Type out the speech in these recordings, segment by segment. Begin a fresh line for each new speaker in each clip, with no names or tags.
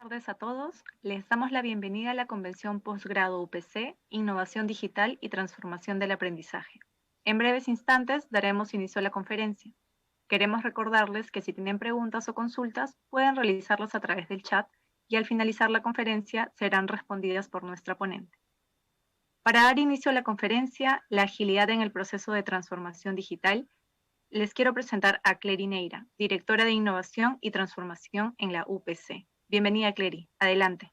tardes a todos. Les damos la bienvenida a la Convención Postgrado UPC, Innovación Digital y Transformación del Aprendizaje. En breves instantes daremos inicio a la conferencia. Queremos recordarles que si tienen preguntas o consultas, pueden realizarlas a través del chat y al finalizar la conferencia serán respondidas por nuestra ponente. Para dar inicio a la conferencia, la agilidad en el proceso de transformación digital, les quiero presentar a Clery Neira, directora de Innovación y Transformación en la UPC. Bienvenida, Clery. Adelante.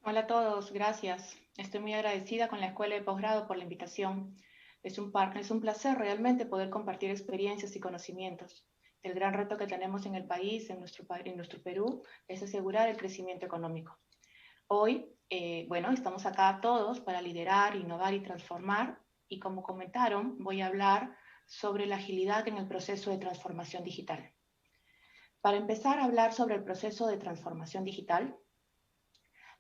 Hola a todos, gracias. Estoy muy agradecida con la Escuela de Posgrado por la invitación. Es un placer realmente poder compartir experiencias y conocimientos. El gran reto que tenemos en el país, en nuestro Perú, es asegurar el crecimiento económico. Hoy, estamos acá todos para liderar, innovar y transformar. Y como comentaron, voy a hablar sobre la agilidad en el proceso de transformación digital. Para empezar a hablar sobre el proceso de transformación digital,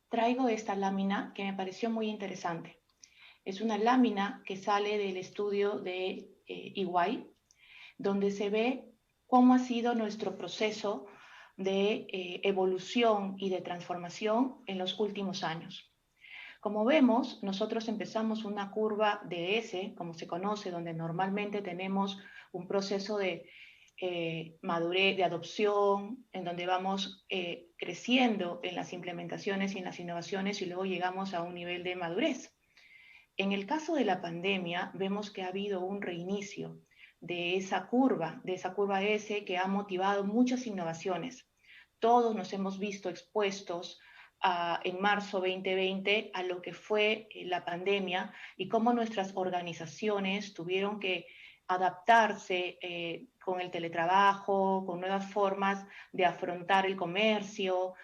traigo esta lámina que me pareció muy interesante. Es una lámina que sale del estudio de EY, donde se ve cómo ha sido nuestro proceso de evolución y de transformación en los últimos años. Como vemos, nosotros empezamos una curva de S, como se conoce, donde normalmente tenemos un proceso de madurez, de adopción, en donde vamos creciendo en las implementaciones y en las innovaciones y luego llegamos a un nivel de madurez. En el caso de la pandemia, vemos que ha habido un reinicio de esa curva S que ha motivado muchas innovaciones. Todos nos hemos visto expuestos en marzo 2020 a lo que fue la pandemia y cómo nuestras organizaciones tuvieron que adaptarse con el teletrabajo, con nuevas formas de afrontar el comercio,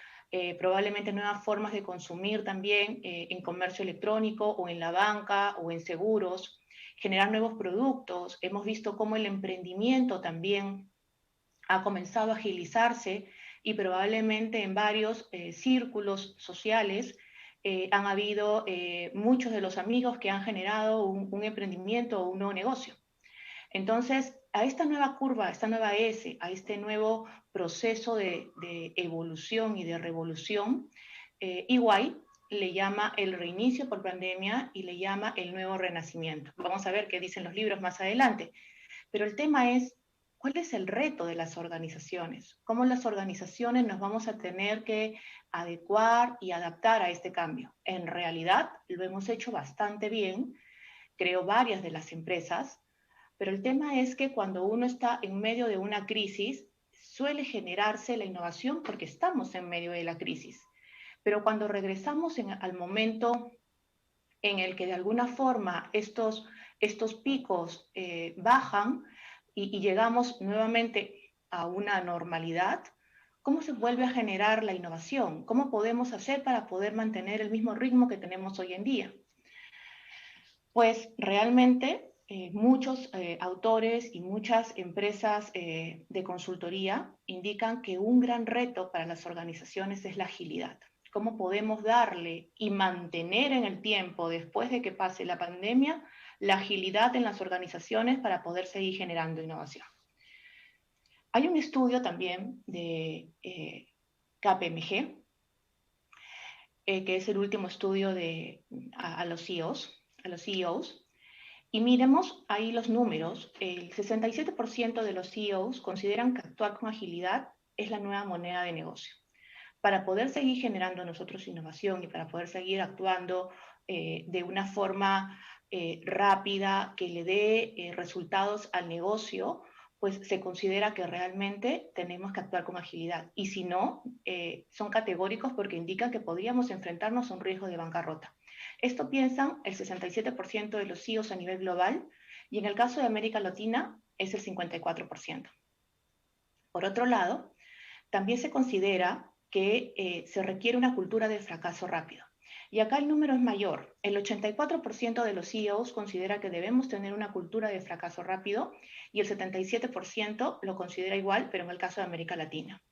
probablemente nuevas formas de consumir también en comercio electrónico o en la banca o en seguros, generar nuevos productos. Hemos visto cómo el emprendimiento también ha comenzado a agilizarse y probablemente en varios círculos sociales han habido muchos de los amigos que han generado un emprendimiento o un nuevo negocio. Entonces, a esta nueva curva, a esta nueva S, a este nuevo proceso de evolución y de revolución, EY le llama el reinicio por pandemia y le llama el nuevo renacimiento. Vamos a ver qué dicen los libros más adelante. Pero el tema es, ¿cuál es el reto de las organizaciones? ¿Cómo las organizaciones nos vamos a tener que adecuar y adaptar a este cambio? En realidad, lo hemos hecho bastante bien, creo varias de las empresas, pero el tema es que cuando uno está en medio de una crisis, suele generarse la innovación porque estamos en medio de la crisis. Pero cuando regresamos al momento en el que de alguna forma estos picos bajan y llegamos nuevamente a una normalidad, ¿cómo se vuelve a generar la innovación? ¿Cómo podemos hacer para poder mantener el mismo ritmo que tenemos hoy en día? Pues realmente muchos autores y muchas empresas de consultoría indican que un gran reto para las organizaciones es la agilidad. ¿Cómo podemos darle y mantener en el tiempo, después de que pase la pandemia, la agilidad en las organizaciones para poder seguir generando innovación? Hay un estudio también de KPMG, que es el último estudio a los CEOs, y miremos ahí los números. El 67% de los CEOs consideran que actuar con agilidad es la nueva moneda de negocio. Para poder seguir generando nosotros innovación y para poder seguir actuando de una forma rápida que le dé resultados al negocio, pues se considera que realmente tenemos que actuar con agilidad. Y si no, son categóricos porque indican que podríamos enfrentarnos a un riesgo de bancarrota. Esto piensan el 67% de los CEOs a nivel global y en el caso de América Latina es el 54%. Por otro lado, también se considera que se requiere una cultura de fracaso rápido. Y acá el número es mayor. El 84% de los CEOs considera que debemos tener una cultura de fracaso rápido y el 77% lo considera igual, pero en el caso de América Latina.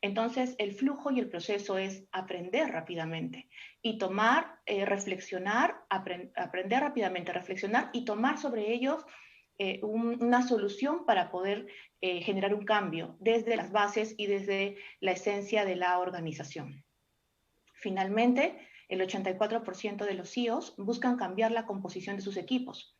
Entonces, el flujo y el proceso es aprender rápidamente y tomar, reflexionar, aprender rápidamente, reflexionar y tomar sobre ellos una solución para poder generar un cambio desde las bases y desde la esencia de la organización. Finalmente, el 84% de los CEOs buscan cambiar la composición de sus equipos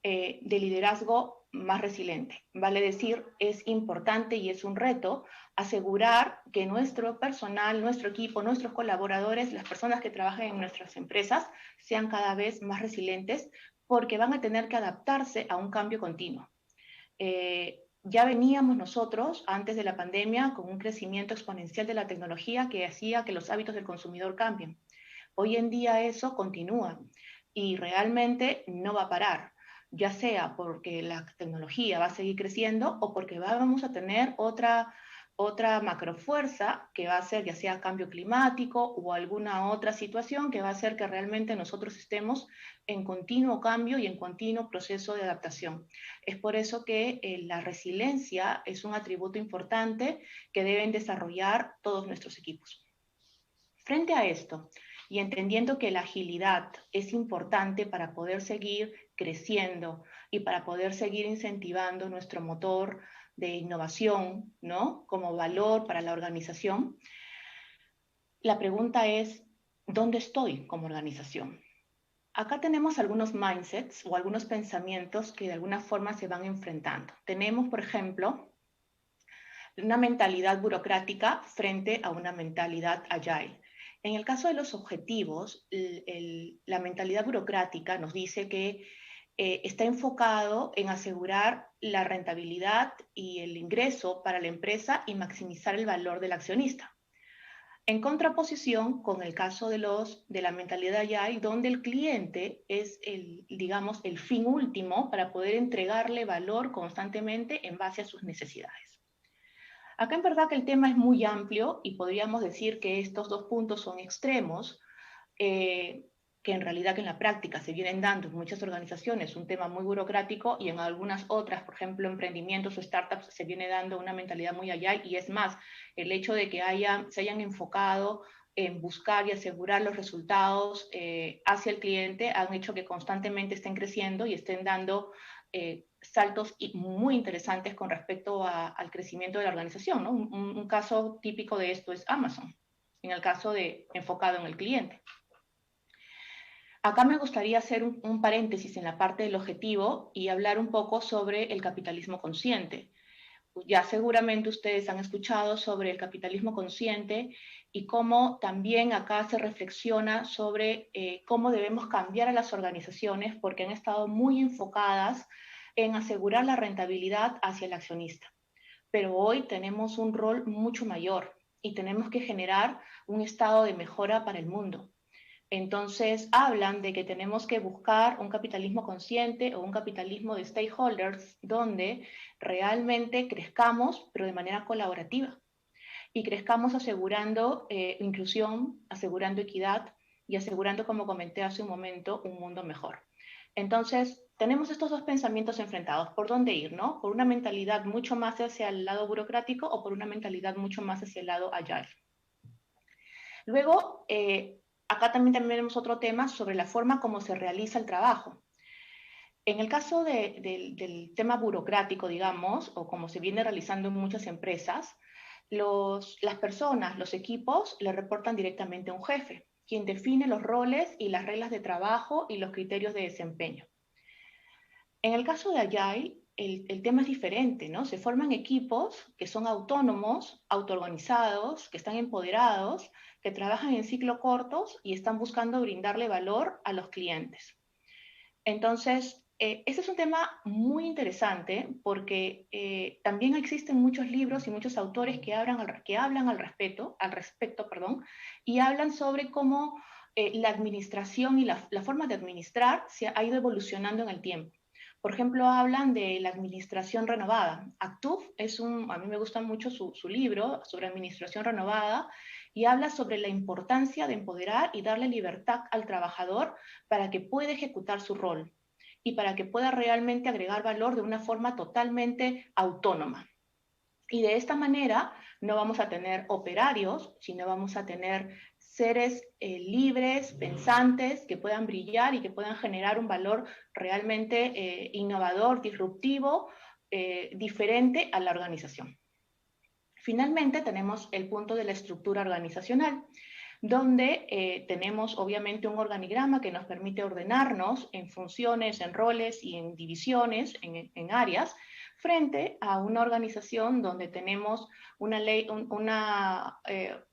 de liderazgo más resiliente. Vale decir, es importante y es un reto asegurar que nuestro personal, nuestro equipo, nuestros colaboradores, las personas que trabajan en nuestras empresas, sean cada vez más resilientes porque van a tener que adaptarse a un cambio continuo. Ya veníamos nosotros, antes de la pandemia, con un crecimiento exponencial de la tecnología que hacía que los hábitos del consumidor cambien. Hoy en día eso continúa y realmente no va a parar, ya sea porque la tecnología va a seguir creciendo o porque vamos a tener otra macrofuerza que va a ser ya sea cambio climático o alguna otra situación que va a hacer que realmente nosotros estemos en continuo cambio y en continuo proceso de adaptación. Es por eso que la resiliencia es un atributo importante que deben desarrollar todos nuestros equipos. Frente a esto, y entendiendo que la agilidad es importante para poder seguir creciendo y para poder seguir incentivando nuestro motor de innovación, ¿no? Como valor para la organización, la pregunta es, ¿dónde estoy como organización? Acá tenemos algunos mindsets o algunos pensamientos que de alguna forma se van enfrentando. Tenemos, por ejemplo, una mentalidad burocrática frente a una mentalidad agile. En el caso de los objetivos, la mentalidad burocrática nos dice que está enfocado en asegurar la rentabilidad y el ingreso para la empresa y maximizar el valor del accionista. En contraposición con el caso de la mentalidad agile, donde el cliente es digamos, el fin último para poder entregarle valor constantemente en base a sus necesidades. Acá en verdad que el tema es muy amplio y podríamos decir que estos dos puntos son extremos, que en realidad que en la práctica se vienen dando en muchas organizaciones un tema muy burocrático y en algunas otras, por ejemplo, emprendimientos o startups, se viene dando una mentalidad muy agile y es más, el hecho de que se hayan enfocado en buscar y asegurar los resultados hacia el cliente han hecho que constantemente estén creciendo y estén dando saltos muy interesantes con respecto al crecimiento de la organización, ¿no? Un caso típico de esto es Amazon, en el caso de enfocado en el cliente. Acá me gustaría hacer un paréntesis en la parte del objetivo y hablar un poco sobre el capitalismo consciente. Ya seguramente ustedes han escuchado sobre el capitalismo consciente y cómo también acá se reflexiona sobre cómo debemos cambiar a las organizaciones porque han estado muy enfocadas en asegurar la rentabilidad hacia el accionista. Pero hoy tenemos un rol mucho mayor y tenemos que generar un estado de mejora para el mundo. Entonces hablan de que tenemos que buscar un capitalismo consciente o un capitalismo de stakeholders donde realmente crezcamos, pero de manera colaborativa. Y crezcamos asegurando inclusión, asegurando equidad y asegurando, como comenté hace un momento, un mundo mejor. Entonces, tenemos estos dos pensamientos enfrentados. ¿Por dónde ir, no? ¿Por una mentalidad mucho más hacia el lado burocrático o por una mentalidad mucho más hacia el lado agile? Luego, acá también tenemos otro tema sobre la forma como se realiza el trabajo. En el caso del tema burocrático, digamos, o como se viene realizando en muchas empresas, las personas, los equipos, le reportan directamente a un jefe, quien define los roles y las reglas de trabajo y los criterios de desempeño. En el caso de Agile, el tema es diferente, ¿no? Se forman equipos que son autónomos, autoorganizados, que están empoderados, que trabajan en ciclo cortos y están buscando brindarle valor a los clientes. Entonces, este es un tema muy interesante porque también existen muchos libros y muchos autores que hablan al respecto, y hablan sobre cómo la administración y la forma de administrar se ha ido evolucionando en el tiempo. Por ejemplo, hablan de la administración renovada. Actuf a mí me gusta mucho su libro sobre administración renovada y habla sobre la importancia de empoderar y darle libertad al trabajador para que pueda ejecutar su rol y para que pueda realmente agregar valor de una forma totalmente autónoma. Y de esta manera no vamos a tener operarios, sino vamos a tener seres libres, pensantes, que puedan brillar y que puedan generar un valor realmente innovador, disruptivo, diferente a la organización. Finalmente, tenemos el punto de la estructura organizacional, donde tenemos obviamente un organigrama que nos permite ordenarnos en funciones, en roles y en divisiones, en áreas, frente a una organización donde tenemos una ley,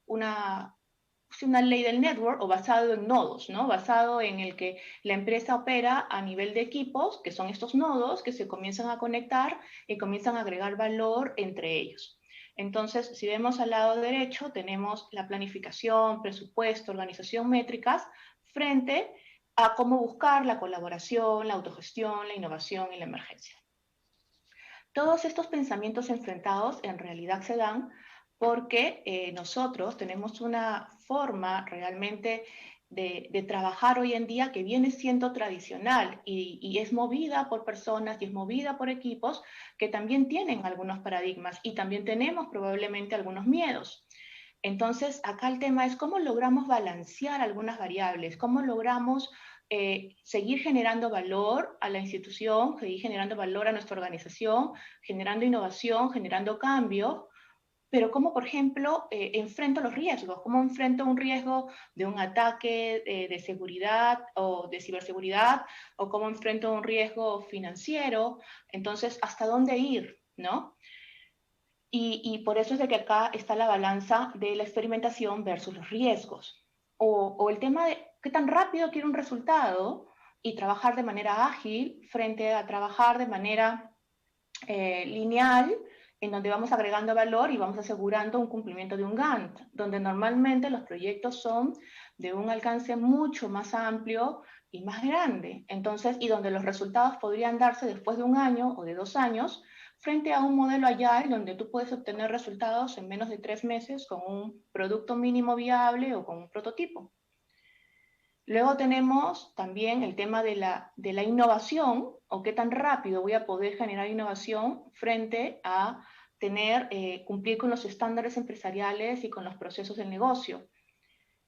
una ley del network o basado en nodos, ¿no? Basado en el que la empresa opera a nivel de equipos, que son estos nodos que se comienzan a conectar y comienzan a agregar valor entre ellos. Entonces, si vemos al lado derecho, tenemos la planificación, presupuesto, organización, métricas, frente a cómo buscar la colaboración, la autogestión, la innovación y la emergencia. Todos estos pensamientos enfrentados en realidad se dan porque nosotros tenemos una forma realmente de trabajar hoy en día que viene siendo tradicional y es movida por personas y es movida por equipos que también tienen algunos paradigmas y también tenemos probablemente algunos miedos. Entonces, acá el tema es cómo logramos balancear algunas variables, cómo logramos seguir generando valor a la institución, seguir generando valor a nuestra organización, generando innovación, generando cambio, pero cómo, por ejemplo, enfrento los riesgos, cómo enfrento un riesgo de un ataque de seguridad o de ciberseguridad, o cómo enfrento un riesgo financiero, entonces, ¿hasta dónde ir? ¿No? Y por eso es de que acá está la balanza de la experimentación versus los riesgos. O el tema de qué tan rápido quiero un resultado y trabajar de manera ágil frente a trabajar de manera lineal, en donde vamos agregando valor y vamos asegurando un cumplimiento de un Gantt, donde normalmente los proyectos son de un alcance mucho más amplio y más grande. Entonces, y donde los resultados podrían darse después de un año o de 2 años, frente a un modelo Agile donde tú puedes obtener resultados en menos de 3 meses con un producto mínimo viable o con un prototipo. Luego tenemos también el tema de la innovación, o qué tan rápido voy a poder generar innovación frente a cumplir con los estándares empresariales y con los procesos del negocio.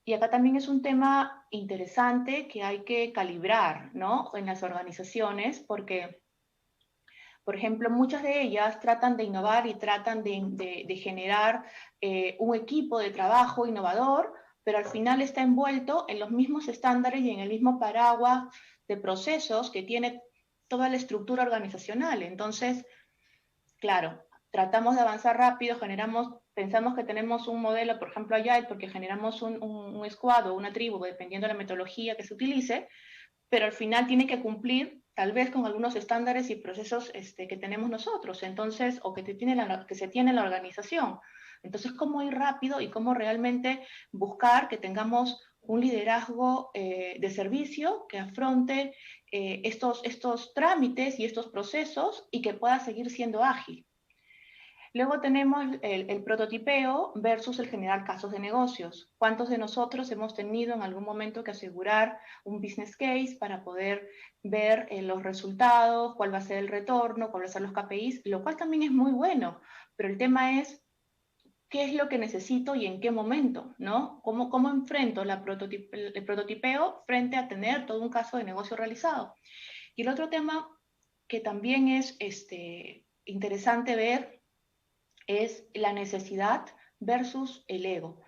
Y acá también es un tema interesante que hay que calibrar, ¿no? En las organizaciones, porque, por ejemplo, muchas de ellas tratan de innovar y tratan de generar un equipo de trabajo innovador, pero al final está envuelto en los mismos estándares y en el mismo paraguas de procesos que tiene toda la estructura organizacional. Entonces, claro, tratamos de avanzar rápido, pensamos que tenemos un modelo, por ejemplo, Agile, porque generamos un squad o una tribu, dependiendo de la metodología que se utilice, pero al final tiene que cumplir tal vez con algunos estándares y procesos que tenemos nosotros, entonces, o que se tiene en la organización. Entonces, cómo ir rápido y cómo realmente buscar que tengamos un liderazgo de servicio que afronte estos trámites y estos procesos y que pueda seguir siendo ágil. Luego tenemos el prototipeo versus el generar casos de negocios. ¿Cuántos de nosotros hemos tenido en algún momento que asegurar un business case para poder ver los resultados, cuál va a ser el retorno, cuáles son los KPIs, lo cual también es muy bueno, pero el tema es qué es lo que necesito y en qué momento, ¿no? ¿Cómo enfrento el prototipeo frente a tener todo un caso de negocio realizado? Y el otro tema que también es interesante ver es la necesidad versus el ego.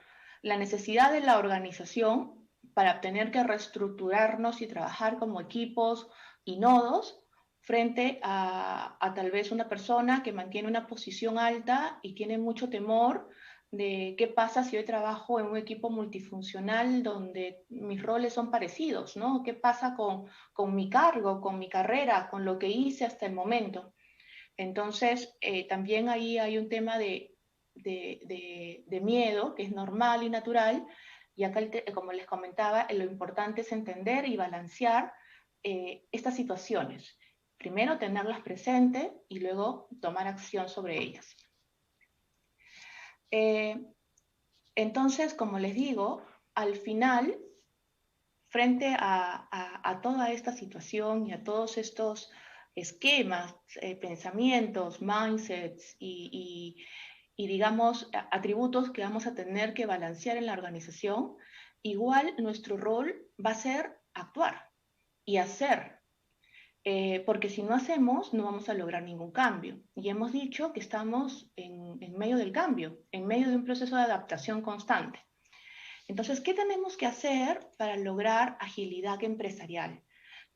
La necesidad de la organización para tener que reestructurarnos y trabajar como equipos y nodos frente a tal vez una persona que mantiene una posición alta y tiene mucho temor de qué pasa si hoy trabajo en un equipo multifuncional donde mis roles son parecidos, ¿no? ¿Qué pasa con mi cargo, con mi carrera, con lo que hice hasta el momento? Entonces, también ahí hay un tema de miedo, que es normal y natural, y acá, como les comentaba, lo importante es entender y balancear estas situaciones. Primero, tenerlas presentes y luego tomar acción sobre ellas. Entonces, como les digo, al final, frente a toda esta situación y a todos estos esquemas, pensamientos, mindsets y digamos, atributos que vamos a tener que balancear en la organización, igual nuestro rol va a ser actuar y hacer, porque si no hacemos no vamos a lograr ningún cambio. Y hemos dicho que estamos en medio del cambio, en medio de un proceso de adaptación constante. Entonces, ¿qué tenemos que hacer para lograr agilidad empresarial?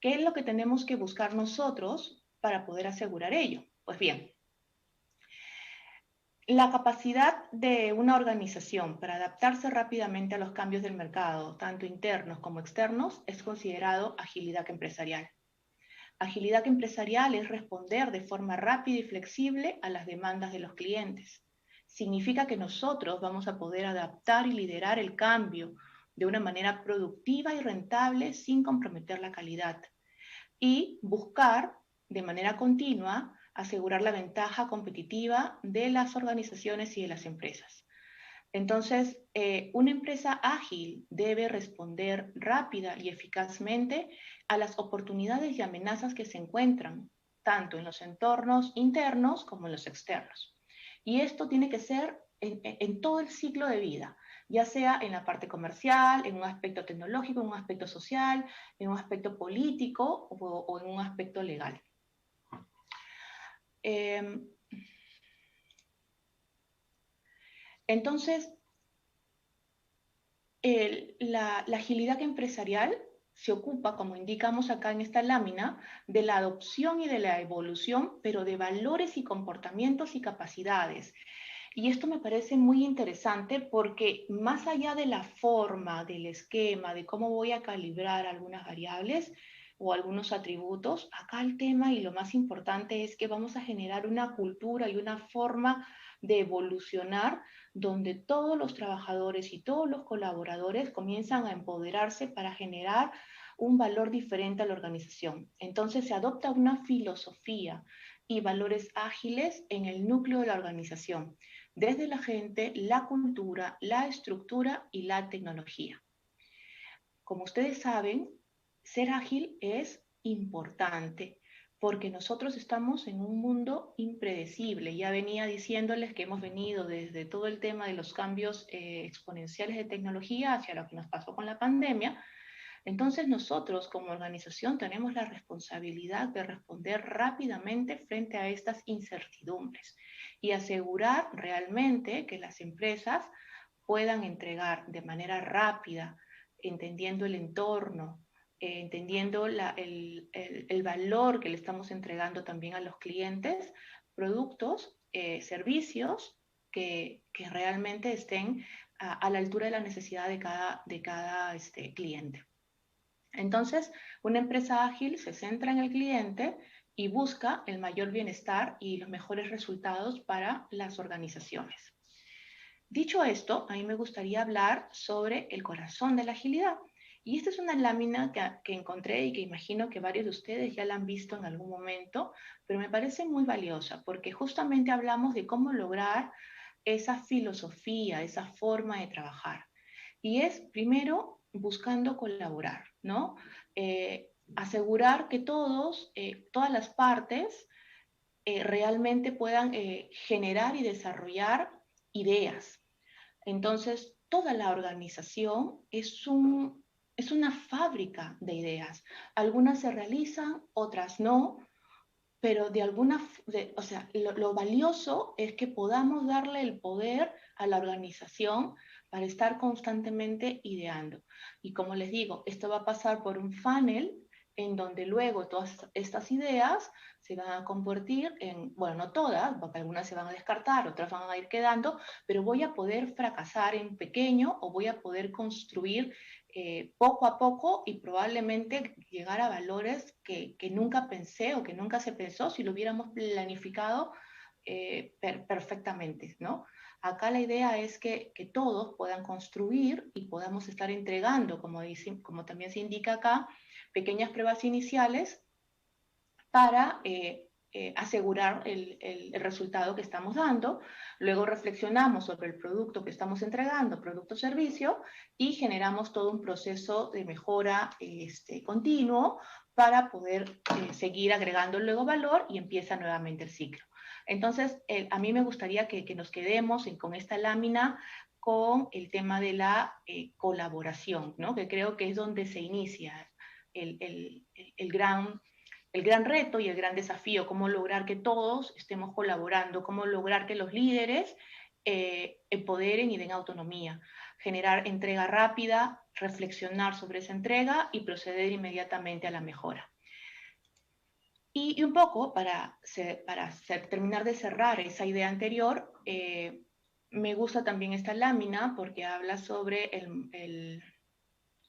¿Qué es lo que tenemos que buscar nosotros para poder asegurar ello? Pues bien, la capacidad de una organización para adaptarse rápidamente a los cambios del mercado, tanto internos como externos, es considerado agilidad empresarial. Agilidad empresarial es responder de forma rápida y flexible a las demandas de los clientes. Significa que nosotros vamos a poder adaptar y liderar el cambio de una manera productiva y rentable sin comprometer la calidad. Y buscar de manera continua asegurar la ventaja competitiva de las organizaciones y de las empresas. Entonces, una empresa ágil debe responder rápida y eficazmente a las oportunidades y amenazas que se encuentran, tanto en los entornos internos como en los externos. Y esto tiene que ser en todo el ciclo de vida, ya sea en la parte comercial, en un aspecto tecnológico, en un aspecto social, en un aspecto político o en un aspecto legal. Entonces, la agilidad empresarial se ocupa, como indicamos acá en esta lámina, de la adopción y de la evolución, pero de valores y comportamientos y capacidades. Y esto me parece muy interesante porque más allá de la forma, del esquema, de cómo voy a calibrar algunas variables o algunos atributos, acá el tema y lo más importante es que vamos a generar una cultura y una forma de evolucionar donde todos los trabajadores y todos los colaboradores comienzan a empoderarse para generar un valor diferente a la organización. Entonces se adopta una filosofía y valores ágiles en el núcleo de la organización, desde la gente, la cultura, la estructura y la tecnología. Como ustedes saben, ser ágil es importante porque nosotros estamos en un mundo impredecible. Ya venía diciéndoles que hemos venido desde todo el tema de los cambios exponenciales de tecnología hacia lo que nos pasó con la pandemia. Entonces nosotros como organización tenemos la responsabilidad de responder rápidamente frente a estas incertidumbres y asegurar realmente que las empresas puedan entregar de manera rápida, entendiendo el entorno, entendiendo el valor que le estamos entregando también a los clientes, productos, servicios que realmente estén a la altura de la necesidad de cada cliente. Entonces, una empresa ágil se centra en el cliente y busca el mayor bienestar y los mejores resultados para las organizaciones. Dicho esto, a mí me gustaría hablar sobre el corazón de la agilidad. Y esta es una lámina que encontré y que imagino que varios de ustedes ya la han visto en algún momento, pero me parece muy valiosa porque justamente hablamos de cómo lograr esa filosofía, esa forma de trabajar. Y es primero buscando colaborar, ¿no? Asegurar que todas las partes realmente puedan generar y desarrollar ideas. Entonces, toda la organización es una fábrica de ideas. Algunas se realizan, otras no, pero o sea, lo valioso es que podamos darle el poder a la organización para estar constantemente ideando. Y como les digo, esto va a pasar por un funnel en donde luego todas estas ideas se van a convertir en, bueno, no todas, porque algunas se van a descartar, otras van a ir quedando, pero voy a poder fracasar en pequeño o voy a poder construir poco a poco y probablemente llegar a valores que nunca pensé o que nunca se pensó si lo hubiéramos planificado perfectamente, ¿no? Acá la idea es que todos puedan construir y podamos estar entregando, como también se indica acá, pequeñas pruebas iniciales para asegurar el resultado que estamos dando. Luego reflexionamos sobre el producto que estamos entregando, producto o servicio, y generamos todo un proceso de mejora continuo para poder seguir agregando luego valor y empieza nuevamente el ciclo. Entonces, a mí me gustaría que nos quedemos con esta lámina con el tema de la colaboración, ¿no? Que creo que es donde se inicia el, el, el gran el gran reto y el gran desafío, cómo lograr que todos estemos colaborando, cómo lograr que los líderes empoderen y den autonomía, generar entrega rápida, reflexionar sobre esa entrega y proceder inmediatamente a la mejora. Y un poco terminar de cerrar esa idea anterior, me gusta también esta lámina porque habla sobre el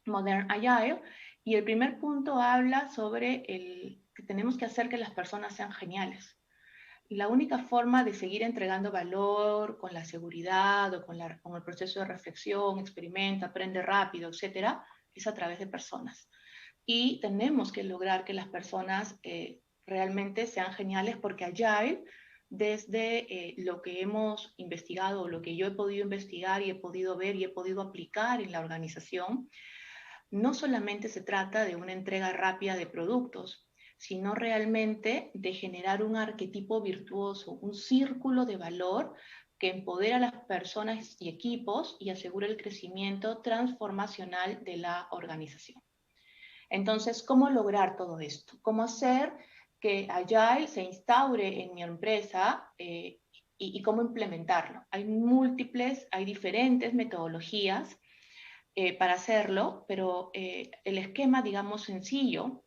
Modern Agile, y el primer punto habla sobre que tenemos que hacer que las personas sean geniales. La única forma de seguir entregando valor con la seguridad o con el proceso de reflexión, experimenta, aprende rápido, etcétera, es a través de personas. Y tenemos que lograr que las personas realmente sean geniales, porque Agile, desde lo que hemos investigado, lo que yo he podido investigar y he podido ver y he podido aplicar en la organización, no solamente se trata de una entrega rápida de productos, sino realmente de generar un arquetipo virtuoso, un círculo de valor que empodera a las personas y equipos y asegura el crecimiento transformacional de la organización. Entonces, ¿cómo lograr todo esto? ¿Cómo hacer que Agile se instaure en mi empresa y cómo implementarlo? Hay diferentes metodologías para hacerlo, pero el esquema, digamos, sencillo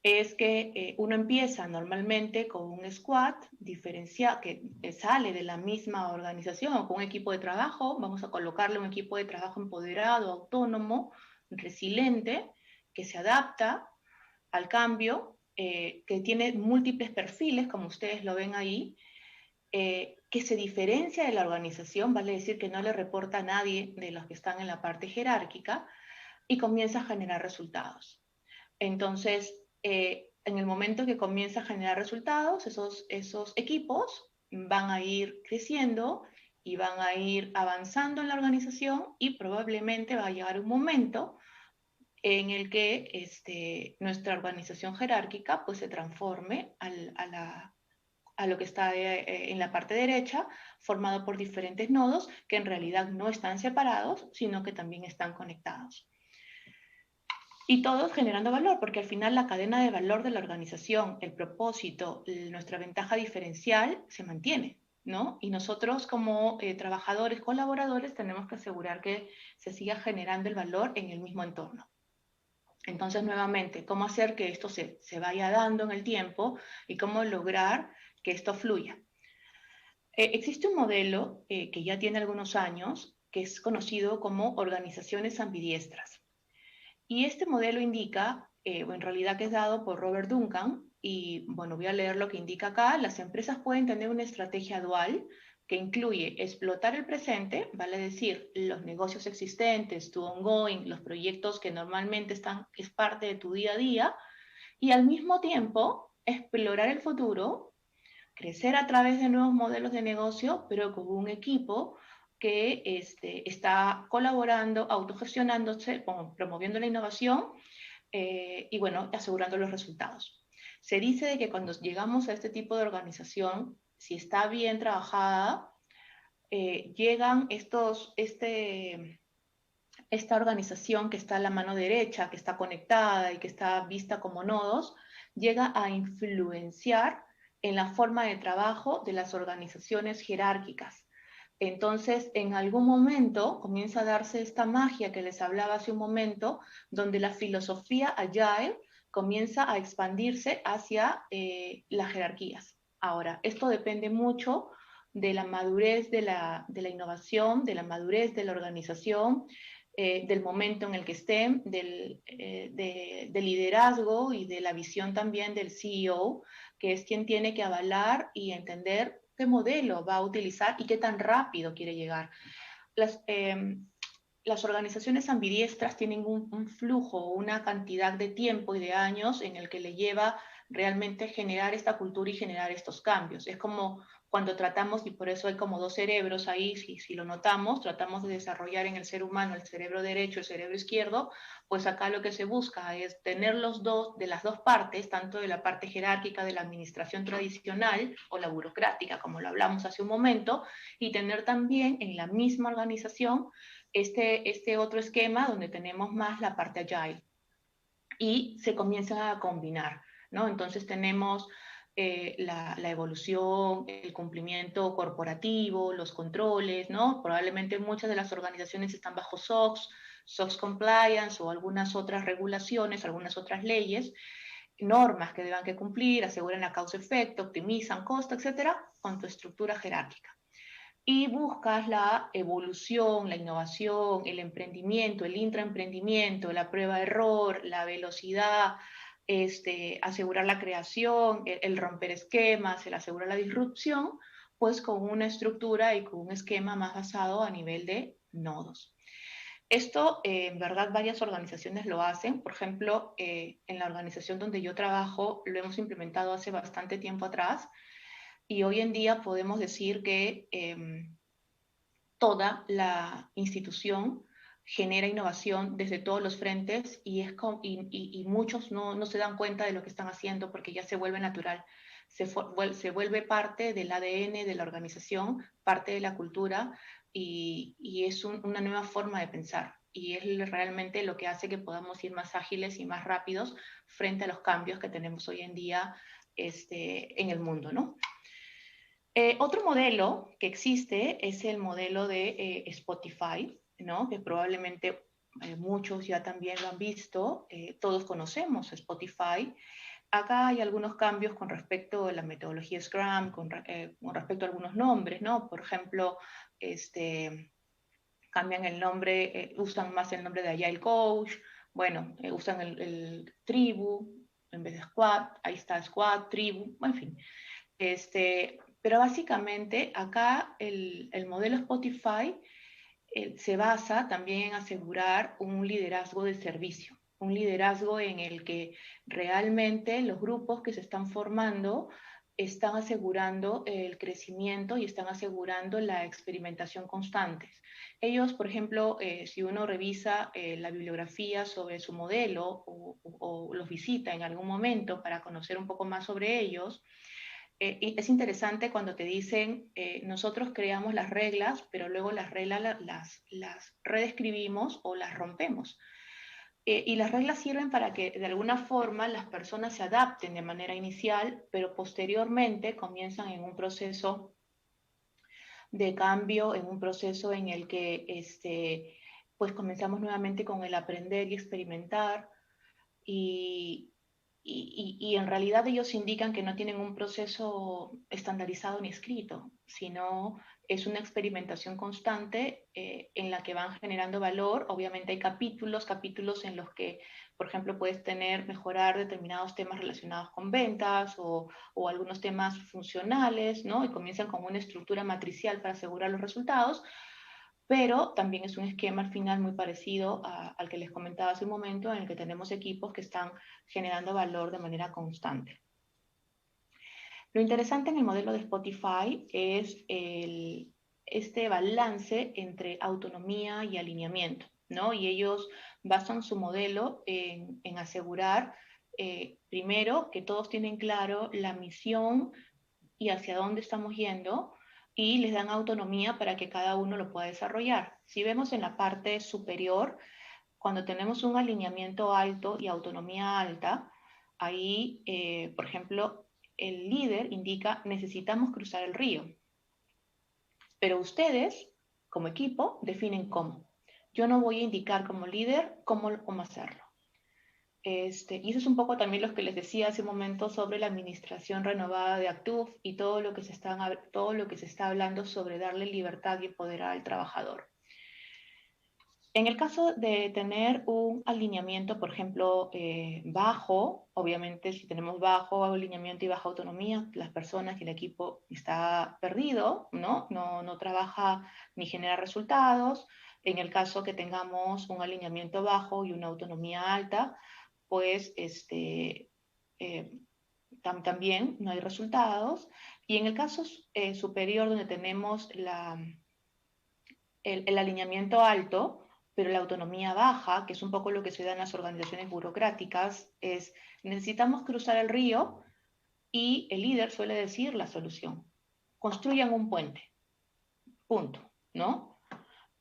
es que uno empieza normalmente con un squad diferenciado que sale de la misma organización o con un equipo de trabajo. Vamos a colocarle un equipo de trabajo empoderado, autónomo, resiliente, que se adapta al cambio, que tiene múltiples perfiles, como ustedes lo ven ahí, que se diferencia de la organización, vale decir que no le reporta a nadie de los que están en la parte jerárquica, y comienza a generar resultados. Entonces, en el momento que comienza a generar resultados, esos equipos van a ir creciendo y van a ir avanzando en la organización, y probablemente va a llegar un momento en el que nuestra organización jerárquica pues se transforme a lo que está en la parte derecha, formado por diferentes nodos que en realidad no están separados, sino que también están conectados. Y todos generando valor, porque al final la cadena de valor de la organización, el propósito, nuestra ventaja diferencial se mantiene, ¿no? Y nosotros como trabajadores, colaboradores, tenemos que asegurar que se siga generando el valor en el mismo entorno. Entonces, nuevamente, ¿cómo hacer que esto se vaya dando en el tiempo y cómo lograr que esto fluya? Existe un modelo que ya tiene algunos años, que es conocido como organizaciones ambidiestras. Y este modelo indica, en realidad que es dado por Robert Duncan, y bueno, voy a leer lo que indica acá. Las empresas pueden tener una estrategia dual que incluye explotar el presente, vale decir, los negocios existentes, tu ongoing, los proyectos que normalmente es parte de tu día a día, y al mismo tiempo explorar el futuro, crecer a través de nuevos modelos de negocio, pero con un equipo que está colaborando, autogestionándose, promoviendo la innovación y, bueno, asegurando los resultados. Se dice de que cuando llegamos a este tipo de organización, si está bien trabajada, llegan esta organización que está a la mano derecha, que está conectada y que está vista como nodos, llega a influenciar en la forma de trabajo de las organizaciones jerárquicas. Entonces, en algún momento comienza a darse esta magia que les hablaba hace un momento, donde la filosofía Agile comienza a expandirse hacia las jerarquías. Ahora, esto depende mucho de la madurez de la innovación, de la madurez de la organización, del momento en el que estén, del liderazgo y de la visión también del CEO, que es quien tiene que avalar y entender qué modelo va a utilizar y qué tan rápido quiere llegar. las organizaciones ambidiestras tienen un flujo, una cantidad de tiempo y de años en el que le lleva realmente generar esta cultura y generar estos cambios. Es como cuando tratamos, y por eso hay como dos cerebros ahí, si lo notamos, tratamos de desarrollar en el ser humano el cerebro derecho, el cerebro izquierdo, pues acá lo que se busca es tener los dos, de las dos partes, tanto de la parte jerárquica de la administración tradicional o la burocrática, como lo hablamos hace un momento, y tener también en la misma organización este otro esquema donde tenemos más la parte agile y se comienzan a combinar, ¿no? Entonces tenemos la evolución, el cumplimiento corporativo, los controles, ¿no? Probablemente muchas de las organizaciones están bajo SOX, SOX Compliance o algunas otras regulaciones, algunas otras leyes, normas que deban que cumplir, aseguran la causa-efecto, optimizan costo, etcétera, con tu estructura jerárquica y buscas la evolución, la innovación, el emprendimiento, el intraemprendimiento, la prueba-error, la velocidad, asegurar la creación, el romper esquemas, el asegurar la disrupción, pues con una estructura y con un esquema más basado a nivel de nodos. Esto, en verdad, varias organizaciones lo hacen. Por ejemplo, en la organización donde yo trabajo, lo hemos implementado hace bastante tiempo atrás y hoy en día podemos decir que toda la institución genera innovación desde todos los frentes y muchos no se dan cuenta de lo que están haciendo porque ya se vuelve natural, se vuelve parte del ADN de la organización, parte de la cultura y es una nueva forma de pensar. Y es realmente lo que hace que podamos ir más ágiles y más rápidos frente a los cambios que tenemos hoy en día en el mundo, ¿no? Otro modelo que existe es el modelo de Spotify, ¿no? Que probablemente muchos ya también lo han visto, todos conocemos Spotify. Acá hay algunos cambios con respecto a la metodología Scrum, con respecto a algunos nombres, ¿no? Por ejemplo, cambian el nombre, usan más el nombre de Agile Coach, bueno, usan el Tribu en vez de Squad, ahí está Squad, Tribu, en fin. Pero básicamente acá el modelo Spotify se basa también en asegurar un liderazgo de servicio, un liderazgo en el que realmente los grupos que se están formando están asegurando el crecimiento y están asegurando la experimentación constante. Ellos, por ejemplo, si uno revisa la bibliografía sobre su modelo o los visita en algún momento para conocer un poco más sobre ellos, es interesante cuando te dicen, nosotros creamos las reglas, pero luego las reglas las redescribimos o las rompemos. Y las reglas sirven para que de alguna forma las personas se adapten de manera inicial, pero posteriormente comienzan en un proceso de cambio, en un proceso en el que pues comenzamos nuevamente con el aprender y experimentar y, y en realidad ellos indican que no tienen un proceso estandarizado ni escrito, sino es una experimentación constante en la que van generando valor. Obviamente hay capítulos en los que, por ejemplo, puedes mejorar determinados temas relacionados con ventas o algunos temas funcionales, ¿no? Y comienzan con una estructura matricial para asegurar los resultados, pero también es un esquema al final muy parecido al que les comentaba hace un momento, en el que tenemos equipos que están generando valor de manera constante. Lo interesante en el modelo de Spotify es este balance entre autonomía y alineamiento, ¿no? Y ellos basan su modelo en asegurar, primero, que todos tienen claro la misión y hacia dónde estamos yendo, y les dan autonomía para que cada uno lo pueda desarrollar. Si vemos en la parte superior, cuando tenemos un alineamiento alto y autonomía alta, ahí, por ejemplo, el líder indica necesitamos cruzar el río, pero ustedes, como equipo, definen cómo. Yo no voy a indicar como líder cómo hacerlo. Y eso es un poco también lo que les decía hace un momento sobre la administración renovada de Actuf y todo lo que se está hablando sobre darle libertad y poder al trabajador. En el caso de tener un alineamiento, por ejemplo, bajo, obviamente si tenemos bajo alineamiento y baja autonomía, las personas y el equipo está perdido, ¿no? No trabaja ni genera resultados. En el caso que tengamos un alineamiento bajo y una autonomía alta, pues eh, también no hay resultados. Y en el caso superior, donde tenemos el alineamiento alto, pero la autonomía baja, que es un poco lo que se da en las organizaciones burocráticas, es necesitamos cruzar el río y el líder suele decir la solución. Construyan un puente, punto, ¿no?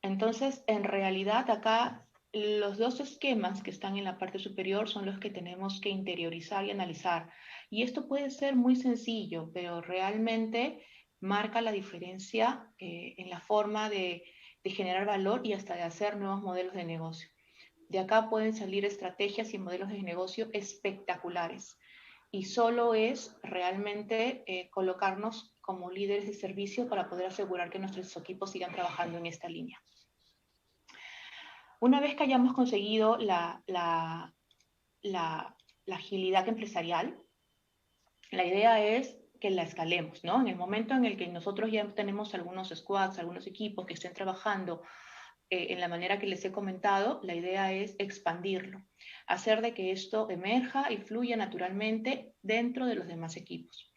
Entonces, en realidad acá los dos esquemas que están en la parte superior son los que tenemos que interiorizar y analizar. Y esto puede ser muy sencillo, pero realmente marca la diferencia en la forma de generar valor y hasta de hacer nuevos modelos de negocio. De acá pueden salir estrategias y modelos de negocio espectaculares. Y solo es realmente colocarnos como líderes de servicio para poder asegurar que nuestros equipos sigan trabajando en esta línea. Una vez que hayamos conseguido la agilidad empresarial, la idea es que la escalemos, ¿no? En el momento en el que nosotros ya tenemos algunos squads, algunos equipos que estén trabajando en la manera que les he comentado, la idea es expandirlo, hacer de que esto emerja y fluya naturalmente dentro de los demás equipos.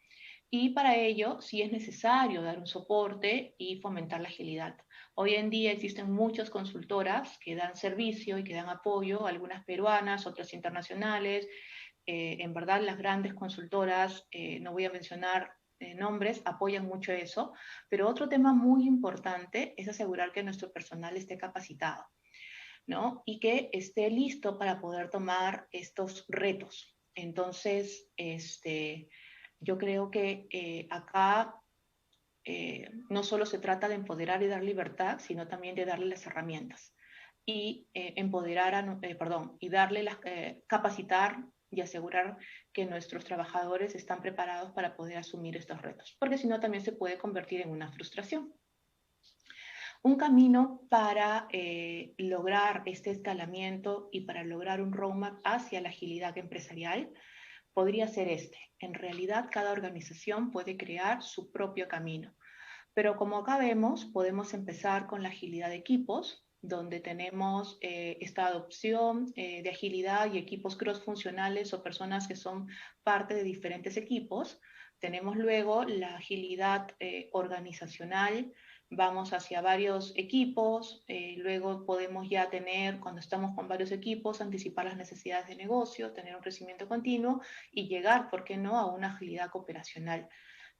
Y para ello sí es necesario dar un soporte y fomentar la agilidad. Hoy en día existen muchas consultoras que dan servicio y que dan apoyo, algunas peruanas, otras internacionales. En verdad, las grandes consultoras, no voy a mencionar nombres, apoyan mucho eso. Pero otro tema muy importante es asegurar que nuestro personal esté capacitado, ¿no? Y que esté listo para poder tomar estos retos. Entonces, yo creo que acá no solo se trata de empoderar y dar libertad, sino también de darle las herramientas y y darle capacitar y asegurar que nuestros trabajadores están preparados para poder asumir estos retos, porque si no también se puede convertir en una frustración. Un camino para lograr este escalamiento y para lograr un roadmap hacia la agilidad empresarial podría ser este. En realidad, cada organización puede crear su propio camino. Pero como acá vemos, podemos empezar con la agilidad de equipos, donde tenemos esta adopción de agilidad y equipos cross-funcionales o personas que son parte de diferentes equipos. Tenemos luego la agilidad organizacional, vamos hacia varios equipos, luego podemos ya tener, cuando estamos con varios equipos, anticipar las necesidades de negocio, tener un crecimiento continuo y llegar, ¿por qué no?, a una agilidad operacional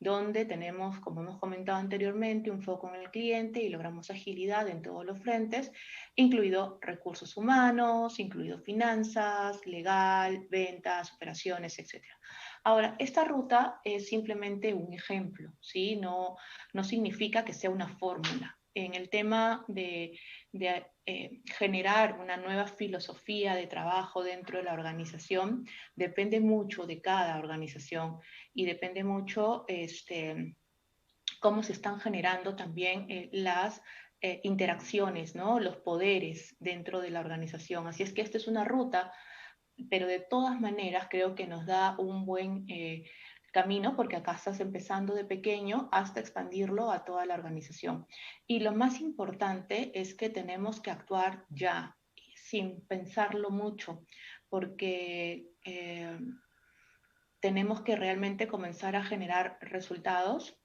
donde tenemos, como hemos comentado anteriormente, un foco en el cliente y logramos agilidad en todos los frentes, incluido recursos humanos, incluido finanzas, legal, ventas, operaciones, etc. Ahora, esta ruta es simplemente un ejemplo, ¿sí? No significa que sea una fórmula. En el tema de generar una nueva filosofía de trabajo dentro de la organización, depende mucho de cada organización y depende mucho cómo se están generando también las interacciones, ¿no? Los poderes dentro de la organización. Así es que esta es una ruta, pero de todas maneras creo que nos da un buen camino porque acá estás empezando de pequeño hasta expandirlo a toda la organización. Y lo más importante es que tenemos que actuar ya, sin pensarlo mucho, porque tenemos que realmente comenzar a generar resultados.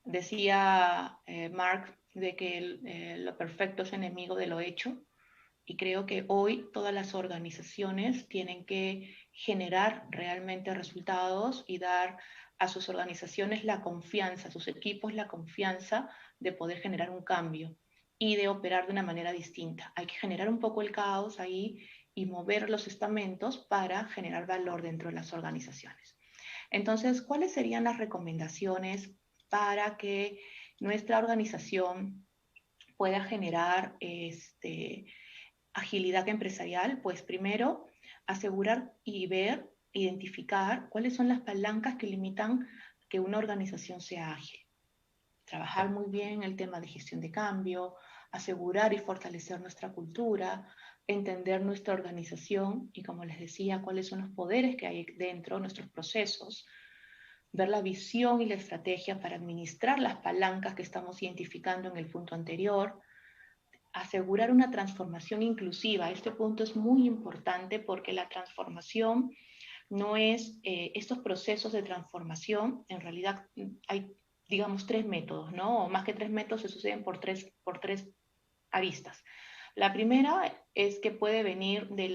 Decía Mark de que lo perfecto es enemigo de lo hecho y creo que hoy todas las organizaciones tienen que generar realmente resultados y dar a sus organizaciones la confianza, a sus equipos la confianza de poder generar un cambio y de operar de una manera distinta. Hay que generar un poco el caos ahí y mover los estamentos para generar valor dentro de las organizaciones. Entonces, ¿cuáles serían las recomendaciones para que nuestra organización pueda generar agilidad empresarial? Pues primero, asegurar y ver, identificar cuáles son las palancas que limitan que una organización sea ágil. Trabajar muy bien el tema de gestión de cambio, asegurar y fortalecer nuestra cultura, entender nuestra organización y, como les decía, cuáles son los poderes que hay dentro, nuestros procesos, ver la visión y la estrategia para administrar las palancas que estamos identificando en el punto anterior, asegurar una transformación inclusiva. Este punto es muy importante porque la transformación no es, estos procesos de transformación, en realidad hay, digamos, tres métodos, ¿no? O más que tres métodos, se suceden por tres aristas. La primera es que puede venir de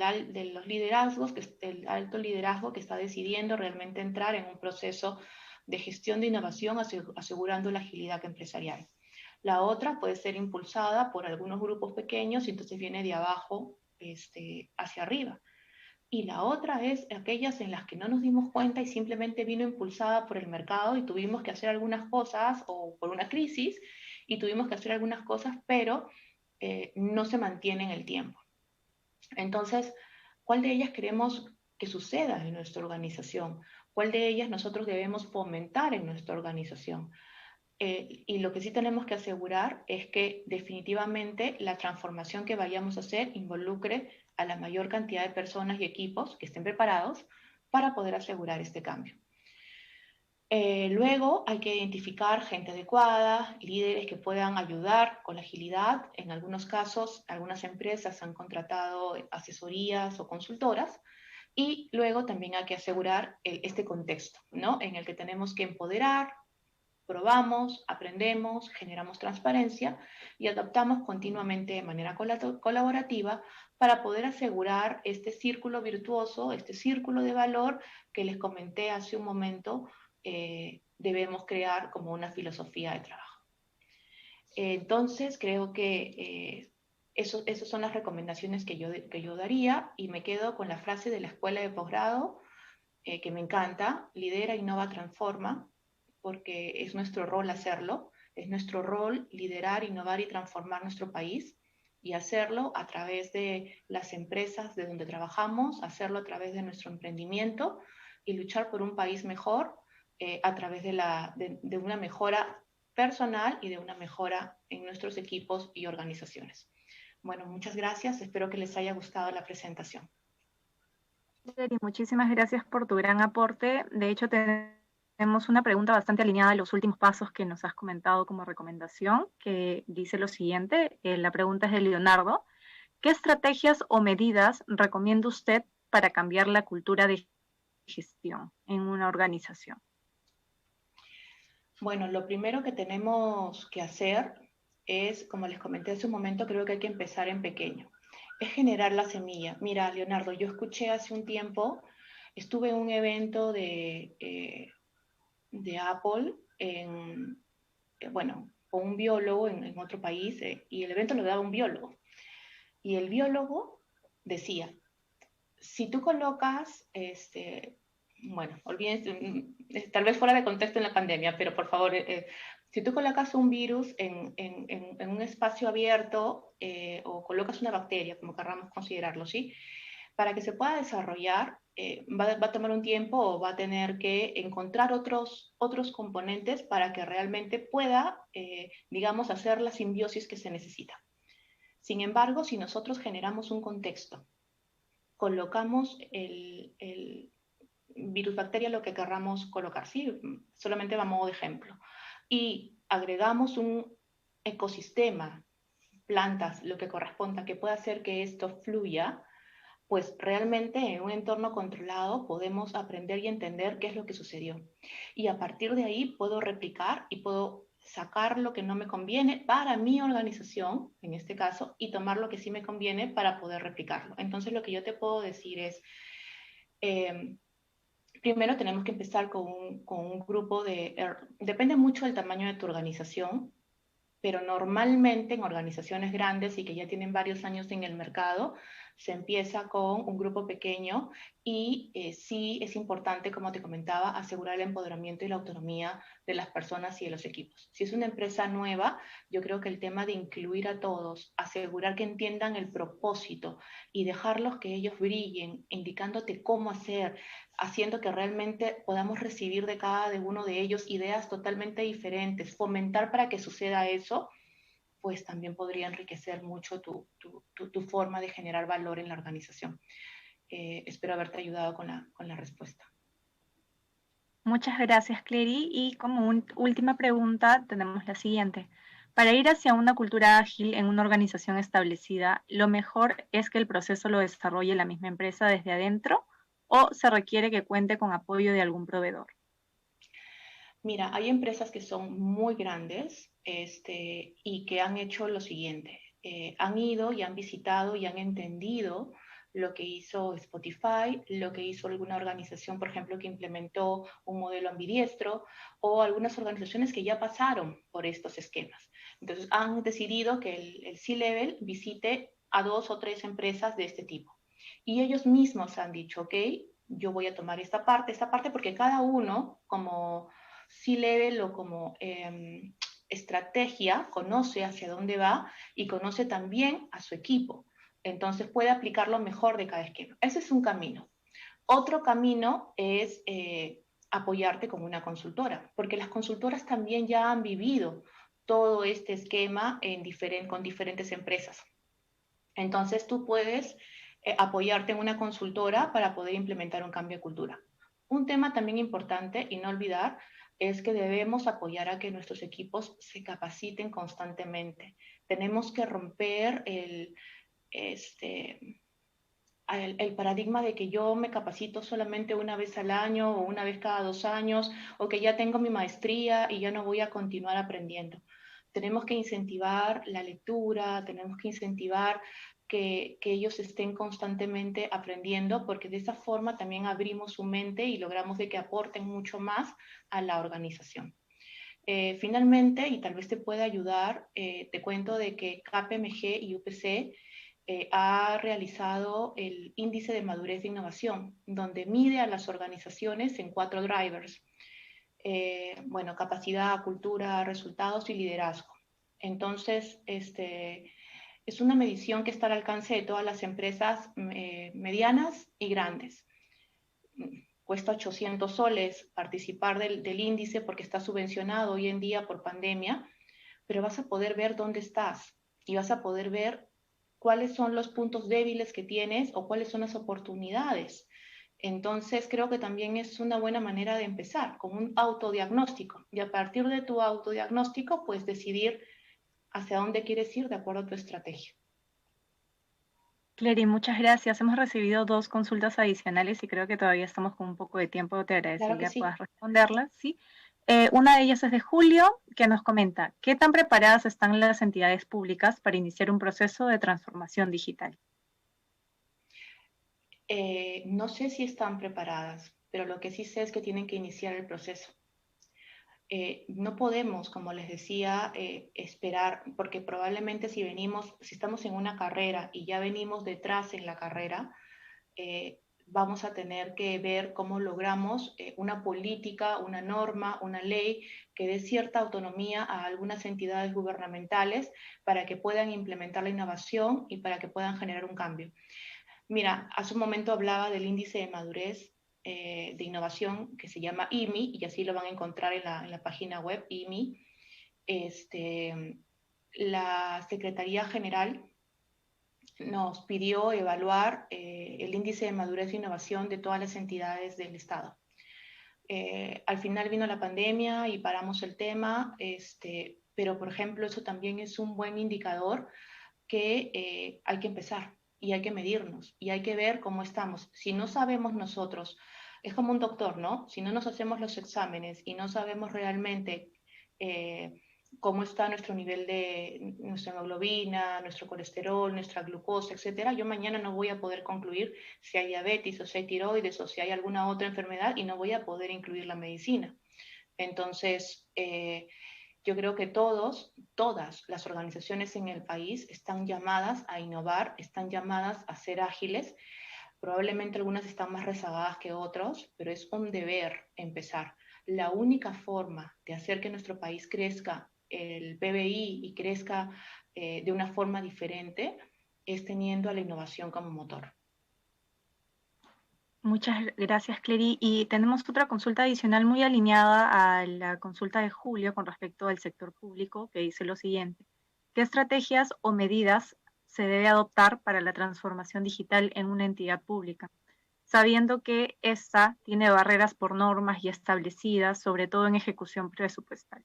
los liderazgos, el alto liderazgo que está decidiendo realmente entrar en un proceso de gestión de innovación asegurando la agilidad empresarial. La otra puede ser impulsada por algunos grupos pequeños y entonces viene de abajo hacia arriba. Y la otra es aquellas en las que no nos dimos cuenta y simplemente vino impulsada por el mercado y tuvimos que hacer algunas cosas o por una crisis y tuvimos que hacer algunas cosas, pero no se mantiene en el tiempo. Entonces, ¿cuál de ellas queremos que suceda en nuestra organización? ¿Cuál de ellas nosotros debemos fomentar en nuestra organización? Y lo que sí tenemos que asegurar es que definitivamente la transformación que vayamos a hacer involucre a la mayor cantidad de personas y equipos que estén preparados para poder asegurar este cambio. Luego hay que identificar gente adecuada, líderes que puedan ayudar con la agilidad. En algunos casos, algunas empresas han contratado asesorías o consultoras. Y luego también hay que asegurar este contexto, ¿no? En el que tenemos que empoderar, probamos, aprendemos, generamos transparencia y adaptamos continuamente de manera colaborativa para poder asegurar este círculo virtuoso, este círculo de valor que les comenté hace un momento, debemos crear como una filosofía de trabajo. Entonces, creo que esas son las recomendaciones que yo daría y me quedo con la frase de la escuela de posgrado, que me encanta: lidera, innova, transforma, porque es nuestro rol hacerlo, es nuestro rol liderar, innovar y transformar nuestro país y hacerlo a través de las empresas de donde trabajamos, hacerlo a través de nuestro emprendimiento y luchar por un país mejor a través de una mejora personal y de una mejora en nuestros equipos y organizaciones. Bueno, muchas gracias. Espero que les haya gustado la presentación.
Muchísimas gracias por tu gran aporte. De hecho, tenemos una pregunta bastante alineada a los últimos pasos que nos has comentado como recomendación, que dice lo siguiente. La pregunta es de Leonardo. ¿Qué estrategias o medidas recomienda usted para cambiar la cultura de gestión en una organización?
Bueno, lo primero que tenemos que hacer es, como les comenté hace un momento, creo que hay que empezar en pequeño. Es generar la semilla. Mira, Leonardo, yo escuché hace un tiempo, estuve en un evento de Apple, bueno, con un biólogo en otro país, y el evento lo daba un biólogo. Y el biólogo decía, si tú colocas, bueno, olviden, tal vez fuera de contexto en la pandemia, pero por favor, si tú colocas un virus en un espacio abierto o colocas una bacteria, como querramos considerarlo, ¿sí? Para que se pueda desarrollar, va a tomar un tiempo o va a tener que encontrar otros componentes para que realmente pueda, digamos, hacer la simbiosis que se necesita. Sin embargo, si nosotros generamos un contexto, colocamos el virus bacteria, lo que querramos colocar, ¿sí? Solamente a modo de ejemplo, y agregamos un ecosistema, plantas, lo que corresponda, que pueda hacer que esto fluya, pues realmente en un entorno controlado podemos aprender y entender qué es lo que sucedió. Y a partir de ahí puedo replicar y puedo sacar lo que no me conviene para mi organización, en este caso, y tomar lo que sí me conviene para poder replicarlo. Entonces lo que yo te puedo decir es, eh, primero tenemos que empezar con un grupo depende mucho del tamaño de tu organización, pero normalmente en organizaciones grandes y que ya tienen varios años en el mercado, se empieza con un grupo pequeño y sí es importante, como te comentaba, asegurar el empoderamiento y la autonomía de las personas y de los equipos. Si es una empresa nueva, yo creo que el tema de incluir a todos, asegurar que entiendan el propósito y dejarlos que ellos brillen, indicándote cómo hacer, haciendo que realmente podamos recibir de cada uno de ellos ideas totalmente diferentes, fomentar para que suceda eso, pues también podría enriquecer mucho tu forma de generar valor en la organización. Espero haberte ayudado con la respuesta.
Muchas gracias, Clary. Y como última pregunta, tenemos la siguiente. Para ir hacia una cultura ágil en una organización establecida, lo mejor es que el proceso lo desarrolle la misma empresa desde adentro o se requiere que cuente con apoyo de algún proveedor.
Mira, hay empresas que son muy grandes y que han hecho lo siguiente. Han ido y han visitado y han entendido lo que hizo Spotify, lo que hizo alguna organización, por ejemplo, que implementó un modelo ambidiestro, o algunas organizaciones que ya pasaron por estos esquemas. Entonces, han decidido que el C-Level visite a 2 o 3 empresas de este tipo. Y ellos mismos han dicho, ok, yo voy a tomar esta parte, porque cada uno, como C-Level o como estrategia, conoce hacia dónde va y conoce también a su equipo. Entonces puede aplicar lo mejor de cada esquema. Ese es un camino. Otro camino es apoyarte con una consultora, porque las consultoras también ya han vivido todo este esquema con diferentes empresas. Entonces tú puedes apoyarte en una consultora para poder implementar un cambio de cultura. Un tema también importante y no olvidar es que debemos apoyar a que nuestros equipos se capaciten constantemente. Tenemos que romper el paradigma de que yo me capacito solamente una vez al año o una vez cada 2 años, o que ya tengo mi maestría y ya no voy a continuar aprendiendo. Tenemos que incentivar la lectura, tenemos que incentivar que ellos estén constantemente aprendiendo, porque de esa forma también abrimos su mente y logramos de que aporten mucho más a la organización. Finalmente, y tal vez te pueda ayudar, te cuento de que KPMG y UPC ha realizado el índice de madurez de innovación, donde mide a las organizaciones en 4 drivers. Bueno, capacidad, cultura, resultados y liderazgo. Entonces, es una medición que está al alcance de todas las empresas medianas y grandes. Cuesta 800 soles participar del índice porque está subvencionado hoy en día por pandemia, pero vas a poder ver dónde estás y vas a poder ver cuáles son los puntos débiles que tienes o cuáles son las oportunidades. Entonces, creo que también es una buena manera de empezar, con un autodiagnóstico. Y a partir de tu autodiagnóstico, pues decidir hacia dónde quieres ir de acuerdo a tu estrategia.
Clary, muchas gracias. Hemos recibido 2 consultas adicionales y creo que todavía estamos con un poco de tiempo. Te
Claro que
agradecería
sí.
puedas responderlas, ¿sí? Una de ellas es de Julio, que nos comenta, ¿qué tan preparadas están las entidades públicas para iniciar un proceso de transformación digital?
No sé si están preparadas, pero lo que sí sé es que tienen que iniciar el proceso. No podemos, como les decía, esperar, porque probablemente si estamos en una carrera y ya venimos detrás en la carrera, vamos a tener que ver cómo logramos una política, una norma, una ley que dé cierta autonomía a algunas entidades gubernamentales para que puedan implementar la innovación y para que puedan generar un cambio. Mira, hace un momento hablaba del índice de madurez de innovación que se llama IMI, y así lo van a encontrar en la página web IMI. La Secretaría General nos pidió evaluar el índice de madurez de innovación de todas las entidades del Estado. Al final vino la pandemia y paramos el tema, pero por ejemplo eso también es un buen indicador que hay que empezar y hay que medirnos y hay que ver cómo estamos. Si no sabemos nosotros, es como un doctor, ¿no? Si no nos hacemos los exámenes y no sabemos realmente eh, cómo está nuestro nivel de nuestra hemoglobina, nuestro colesterol, nuestra glucosa, etcétera, yo mañana no voy a poder concluir si hay diabetes o si hay tiroides o si hay alguna otra enfermedad y no voy a poder incluir la medicina. Entonces, yo creo que todas las organizaciones en el país están llamadas a innovar, están llamadas a ser ágiles. Probablemente algunas están más rezagadas que otros, pero es un deber empezar. La única forma de hacer que nuestro país crezca el PBI y crezca de una forma diferente es teniendo a la innovación como motor.
Muchas gracias, Clary. Y tenemos otra consulta adicional muy alineada a la consulta de Julio con respecto al sector público, que dice lo siguiente. ¿Qué estrategias o medidas se debe adoptar para la transformación digital en una entidad pública, sabiendo que esta tiene barreras por normas ya establecidas, sobre todo en ejecución presupuestal?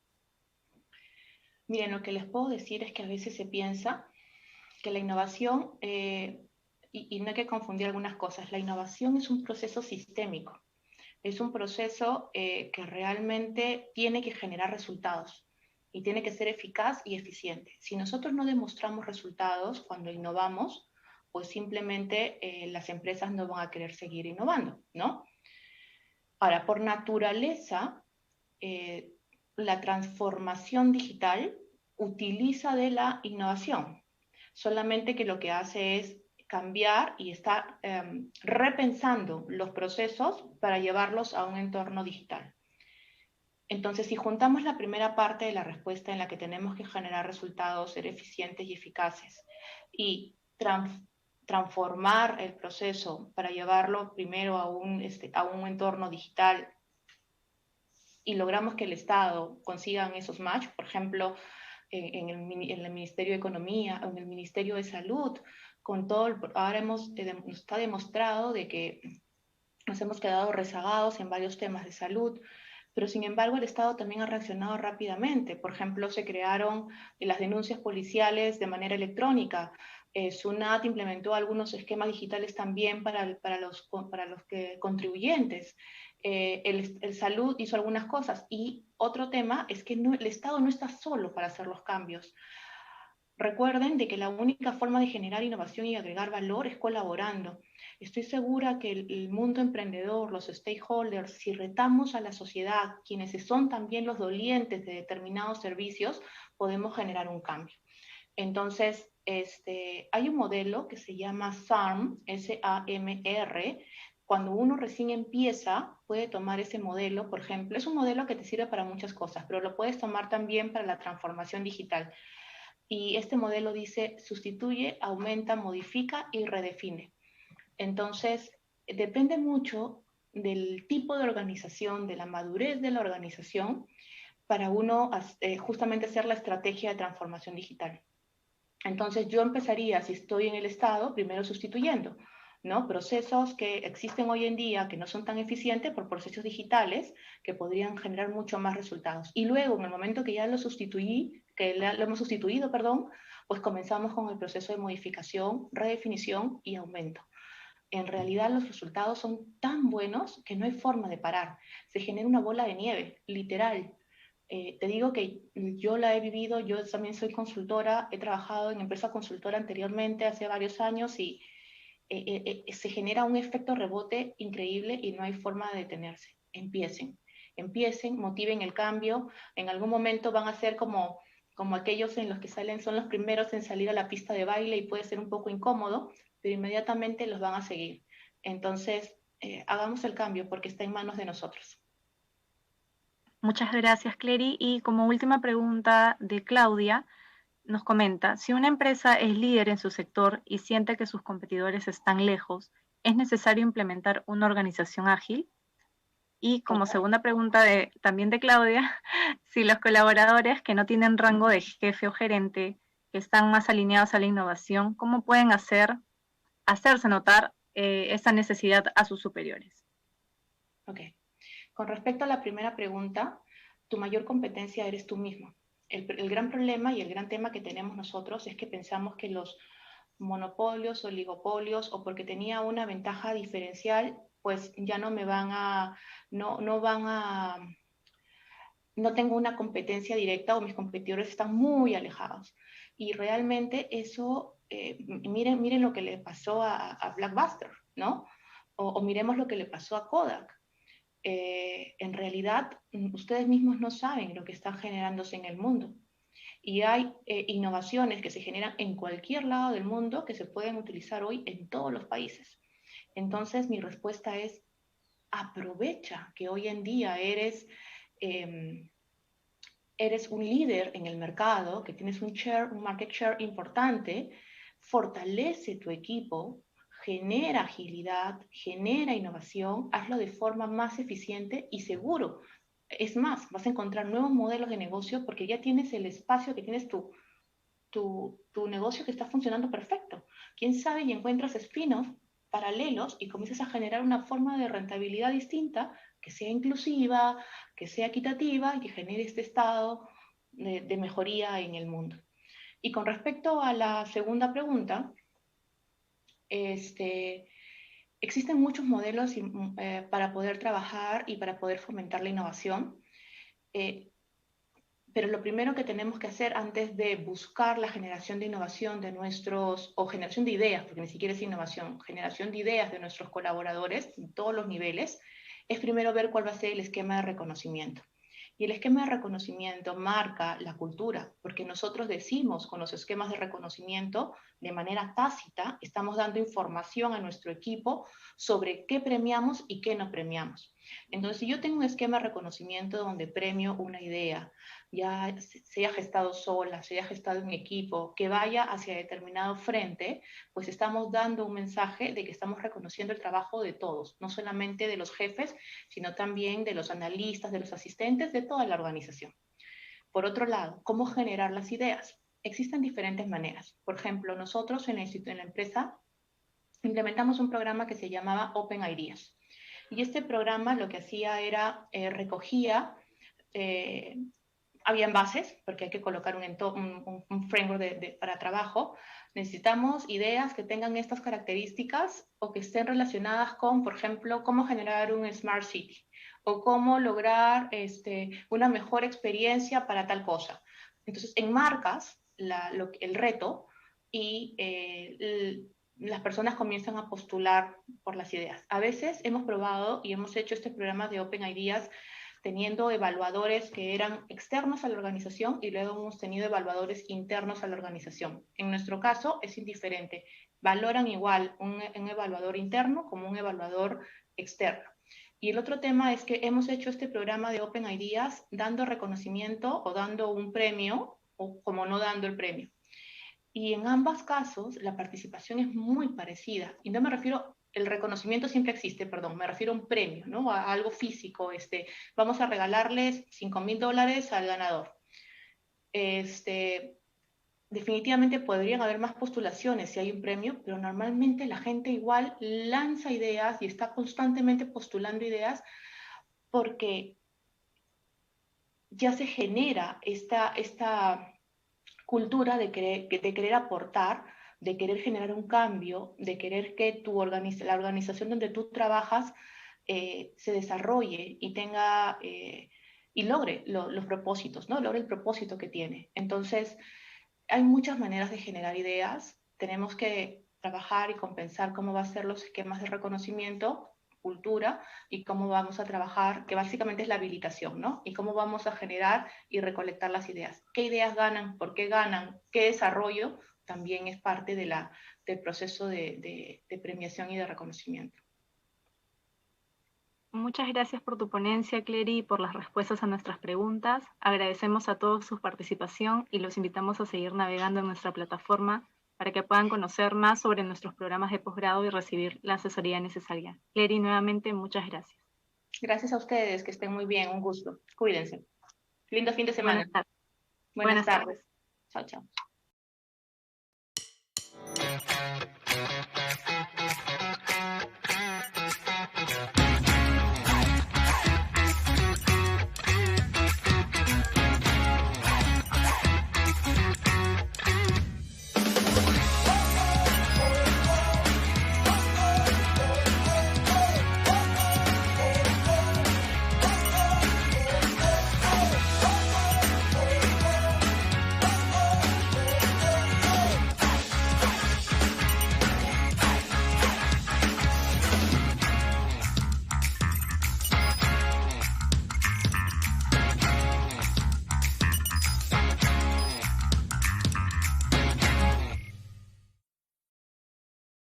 Miren, lo que les puedo decir es que a veces se piensa que la innovación, y no hay que confundir algunas cosas, la innovación es un proceso sistémico, es un proceso que realmente tiene que generar resultados y tiene que ser eficaz y eficiente. Si nosotros no demostramos resultados cuando innovamos, pues simplemente las empresas no van a querer seguir innovando, ¿no? Ahora, por naturaleza, eh, la transformación digital utiliza de la innovación, solamente que lo que hace es cambiar y está repensando los procesos para llevarlos a un entorno digital. Entonces, si juntamos la primera parte de la respuesta en la que tenemos que generar resultados, ser eficientes y eficaces, y transformar el proceso para llevarlo primero a un entorno digital y logramos que el Estado consiga esos match, por ejemplo, en el Ministerio de Economía, en el Ministerio de Salud, con todo, ahora está demostrado de que nos hemos quedado rezagados en varios temas de salud, pero sin embargo el Estado también ha reaccionado rápidamente. Por ejemplo, se crearon las denuncias policiales de manera electrónica. SUNAT implementó algunos esquemas digitales también para los contribuyentes. El salud hizo algunas cosas. Y otro tema es que el Estado no está solo para hacer los cambios. Recuerden de que la única forma de generar innovación y agregar valor es colaborando. Estoy segura que el mundo emprendedor, los stakeholders, si retamos a la sociedad, quienes son también los dolientes de determinados servicios, podemos generar un cambio. Entonces, hay un modelo que se llama SAMR, S-A-M-R. Cuando uno recién empieza, puede tomar ese modelo, por ejemplo, es un modelo que te sirve para muchas cosas, pero lo puedes tomar también para la transformación digital. Y este modelo dice, sustituye, aumenta, modifica y redefine. Entonces, depende mucho del tipo de organización, de la madurez de la organización, para uno justamente hacer la estrategia de transformación digital. Entonces, yo empezaría, si estoy en el Estado, primero sustituyendo, ¿no? Procesos que existen hoy en día que no son tan eficientes por procesos digitales que podrían generar mucho más resultados. Y luego, en el momento que ya lo sustituí, lo hemos sustituido, perdón, pues comenzamos con el proceso de modificación, redefinición y aumento. En realidad los resultados son tan buenos que no hay forma de parar. Se genera una bola de nieve, literal. Te digo que yo la he vivido, yo también soy consultora, he trabajado en empresa consultora anteriormente, hace varios años, y se genera un efecto rebote increíble y no hay forma de detenerse. Empiecen, motiven el cambio. En algún momento van a ser como aquellos en los que salen, son los primeros en salir a la pista de baile y puede ser un poco incómodo, pero inmediatamente los van a seguir. Entonces, hagamos el cambio porque está en manos de nosotros.
Muchas gracias, Clery. Y como última pregunta de Claudia, nos comenta, si una empresa es líder en su sector y siente que sus competidores están lejos, ¿es necesario implementar una organización ágil? Y como segunda pregunta también de Claudia, si los colaboradores que no tienen rango de jefe o gerente, que están más alineados a la innovación, ¿cómo pueden hacerse notar esa necesidad a sus superiores?
Ok. Con respecto a la primera pregunta, tu mayor competencia eres tú mismo. El gran problema y el gran tema que tenemos nosotros es que pensamos que los monopolios, oligopolios, o porque tenía una ventaja diferencial, pues ya no me van a, no van a, no tengo una competencia directa o mis competidores están muy alejados. Y realmente eso, miren lo que le pasó a Blockbuster, ¿no? O miremos lo que le pasó a Kodak. En realidad ustedes mismos no saben lo que está generándose en el mundo. Y hay innovaciones que se generan en cualquier lado del mundo que se pueden utilizar hoy en todos los países. Entonces, mi respuesta es, aprovecha que hoy en día eres un líder en el mercado, que tienes un market share importante, fortalece tu equipo, genera agilidad, genera innovación, hazlo de forma más eficiente y seguro. Es más, vas a encontrar nuevos modelos de negocio porque ya tienes el espacio, que tienes tu negocio que está funcionando perfecto. Quién sabe y encuentras spin-off paralelos y comienzas a generar una forma de rentabilidad distinta que sea inclusiva, que sea equitativa y que genere este estado de mejoría en el mundo. Y con respecto a la segunda pregunta, existen muchos modelos para poder trabajar y para poder fomentar la innovación. Pero lo primero que tenemos que hacer antes de buscar la generación de innovación de o generación de ideas, porque ni siquiera es innovación, generación de ideas de nuestros colaboradores en todos los niveles, es primero ver cuál va a ser el esquema de reconocimiento. Y el esquema de reconocimiento marca la cultura, porque nosotros decimos con los esquemas de reconocimiento, de manera tácita, estamos dando información a nuestro equipo sobre qué premiamos y qué no premiamos. Entonces, si yo tengo un esquema de reconocimiento donde premio una idea, ya se haya gestado sola, se haya gestado en equipo, que vaya hacia determinado frente, pues estamos dando un mensaje de que estamos reconociendo el trabajo de todos, no solamente de los jefes, sino también de los analistas, de los asistentes, de toda la organización. Por otro lado, ¿cómo generar las ideas? Existen diferentes maneras. Por ejemplo, nosotros en la empresa implementamos un programa que se llamaba Open Ideas. Y este programa lo que hacía era recogía habían bases, porque hay que colocar un framework para trabajo. Necesitamos ideas que tengan estas características o que estén relacionadas con, por ejemplo, cómo generar un Smart City o cómo lograr una mejor experiencia para tal cosa. Entonces, enmarcas el reto y las personas comienzan a postular por las ideas. A veces hemos probado y hemos hecho este programa de Open Ideas teniendo evaluadores que eran externos a la organización y luego hemos tenido evaluadores internos a la organización. En nuestro caso es indiferente. Valoran igual un evaluador interno como un evaluador externo. Y el otro tema es que hemos hecho este programa de Open Ideas dando reconocimiento o dando un premio o como no dando el premio. Y en ambos casos la participación es muy parecida. Y no me refiero, el reconocimiento siempre existe, perdón, me refiero a un premio, ¿no? A algo físico. Vamos a regalarles $5,000 al ganador. Definitivamente podrían haber más postulaciones si hay un premio, pero normalmente la gente igual lanza ideas y está constantemente postulando ideas porque ya se genera esta cultura de querer aportar, de querer generar un cambio, de querer que la organización donde tú trabajas se desarrolle y tenga y logre los propósitos, ¿no? Logre el propósito que tiene. Entonces, hay muchas maneras de generar ideas. Tenemos que trabajar y compensar cómo va a ser los esquemas de reconocimiento, cultura, y cómo vamos a trabajar, que básicamente es la habilitación, ¿no? Y cómo vamos a generar y recolectar las ideas. ¿Qué ideas ganan? ¿Por qué ganan? ¿Qué desarrollo? También es parte del proceso de premiación y de reconocimiento.
Muchas gracias por tu ponencia, Clery, y por las respuestas a nuestras preguntas. Agradecemos a todos su participación y los invitamos a seguir navegando en nuestra plataforma para que puedan conocer más sobre nuestros programas de posgrado y recibir la asesoría necesaria. Clery, nuevamente, muchas gracias.
Gracias a ustedes, que estén muy bien, un gusto. Cuídense. Lindo fin de semana.
Buenas tardes.
Buenas tardes. Chao, chao.